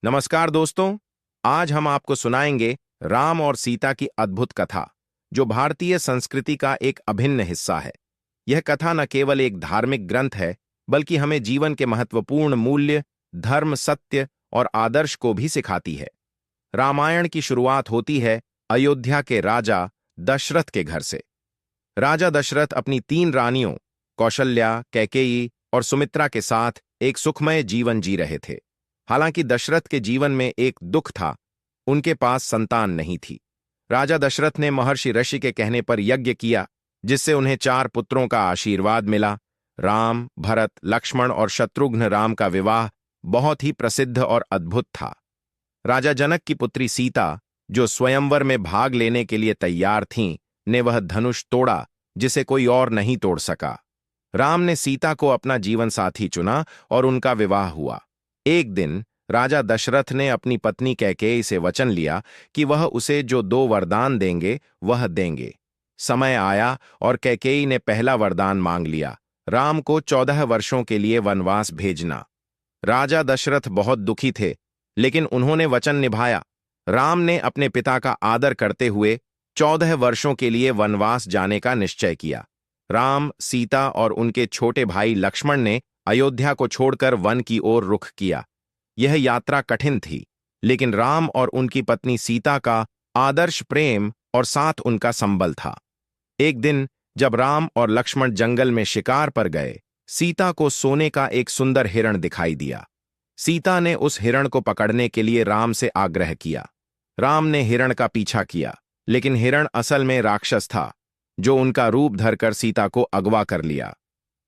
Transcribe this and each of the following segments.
नमस्कार दोस्तों। आज हम आपको सुनाएंगे राम और सीता की अद्भुत कथा, जो भारतीय संस्कृति का एक अभिन्न हिस्सा है। यह कथा न केवल एक धार्मिक ग्रंथ है, बल्कि हमें जीवन के महत्वपूर्ण मूल्य, धर्म, सत्य और आदर्श को भी सिखाती है। रामायण की शुरुआत होती है अयोध्या के राजा दशरथ के घर से। राजा दशरथ अपनी 3 रानियों कौशल्या, कैकेयी और सुमित्रा के साथ एक सुखमय जीवन जी रहे थे। हालांकि दशरथ के जीवन में एक दुख था, उनके पास संतान नहीं थी। राजा दशरथ ने महर्षि ऋषि के कहने पर यज्ञ किया, जिससे उन्हें 4 पुत्रों का आशीर्वाद मिला। राम, भरत, लक्ष्मण और शत्रुघ्न राम का विवाह बहुत ही प्रसिद्ध और अद्भुत था। राजा जनक की पुत्री सीता, जो स्वयंवर में भाग लेने के लिए तैयार थीं, ने वह धनुष तोड़ा जिसे कोई और नहीं तोड़ सका। राम ने सीता को अपना जीवन साथी चुना और उनका विवाह हुआ। एक दिन राजा दशरथ ने अपनी पत्नी कैकेयी से वचन लिया कि वह उसे जो 2 वरदान देंगे वह देंगे। समय आया और कैकेयी ने पहला वरदान मांग लिया, राम को 14 वर्षों के लिए वनवास भेजना। राजा दशरथ बहुत दुखी थे, लेकिन उन्होंने वचन निभाया। राम ने अपने पिता का आदर करते हुए 14 वर्षों के लिए वनवास जाने का निश्चय किया। राम, सीता और उनके छोटे भाई लक्ष्मण ने अयोध्या को छोड़कर वन की ओर रुख किया। यह यात्रा कठिन थी, लेकिन राम और उनकी पत्नी सीता का आदर्श प्रेम और साथ उनका संबल था। एक दिन जब राम और लक्ष्मण जंगल में शिकार पर गए, सीता को सोने का एक सुंदर हिरण दिखाई दिया। सीता ने उस हिरण को पकड़ने के लिए राम से आग्रह किया। राम ने हिरण का पीछा किया, लेकिन हिरण असल में राक्षस था, जो उनका रूप धरकर सीता को अगवा कर लिया।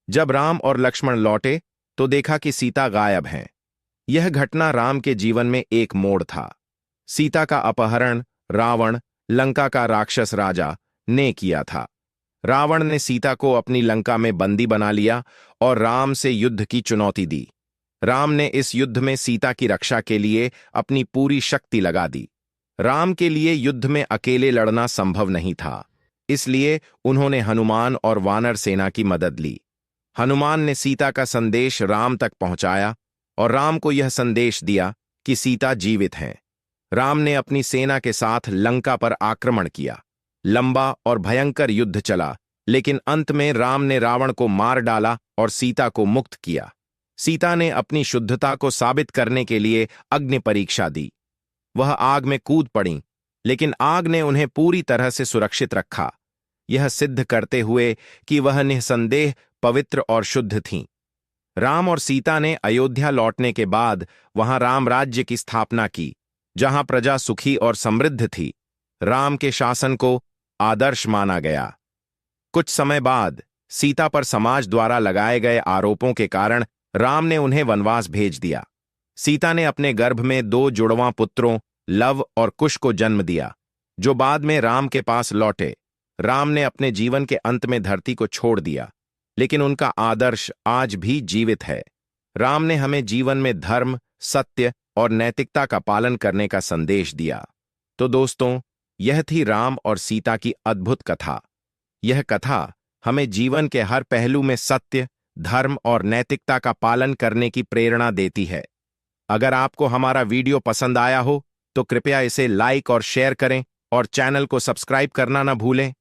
जब राम और लक्ष्मण लौटे तो देखा कि सीता गायब हैं। यह घटना राम के जीवन में एक मोड़ था। सीता का अपहरण रावण, लंका का राक्षस राजा, ने किया था। रावण ने सीता को अपनी लंका में बंदी बना लिया और राम से युद्ध की चुनौती दी। राम ने इस युद्ध में सीता की रक्षा के लिए अपनी पूरी शक्ति लगा दी। राम के लिए युद्ध में अकेले लड़ना संभव नहीं था, इसलिए उन्होंने हनुमान और वानर सेना की मदद ली। हनुमान ने सीता का संदेश राम तक पहुंचाया और राम को यह संदेश दिया कि सीता जीवित हैं। राम ने अपनी सेना के साथ लंका पर आक्रमण किया। लंबा और भयंकर युद्ध चला, लेकिन अंत में राम ने रावण को मार डाला और सीता को मुक्त किया। सीता ने अपनी शुद्धता को साबित करने के लिए अग्नि परीक्षा दी। वह आग में कूद पड़ीं, लेकिन आग ने उन्हें पूरी तरह से सुरक्षित रखा, यह सिद्ध करते हुए कि वह निःसंदेह पवित्र और शुद्ध थीं। राम और सीता ने अयोध्या लौटने के बाद वहां राम राज्य की स्थापना की, जहां प्रजा सुखी और समृद्ध थी। राम के शासन को आदर्श माना गया। कुछ समय बाद सीता पर समाज द्वारा लगाए गए आरोपों के कारण राम ने उन्हें वनवास भेज दिया। सीता ने अपने गर्भ में 2 जुड़वां पुत्रों लव और कुश को जन्म दिया, जो बाद में राम के पास लौटे। राम ने अपने जीवन के अंत में धरती को छोड़ दिया, लेकिन उनका आदर्श आज भी जीवित है। राम ने हमें जीवन में धर्म, सत्य और नैतिकता का पालन करने का संदेश दिया। तो दोस्तों, यह थी राम और सीता की अद्भुत कथा। यह कथा हमें जीवन के हर पहलू में सत्य, धर्म और नैतिकता का पालन करने की प्रेरणा देती है। अगर आपको हमारा वीडियो पसंद आया हो तो कृपया इसे लाइक और शेयर करें और चैनल को सब्सक्राइब करना न भूलें।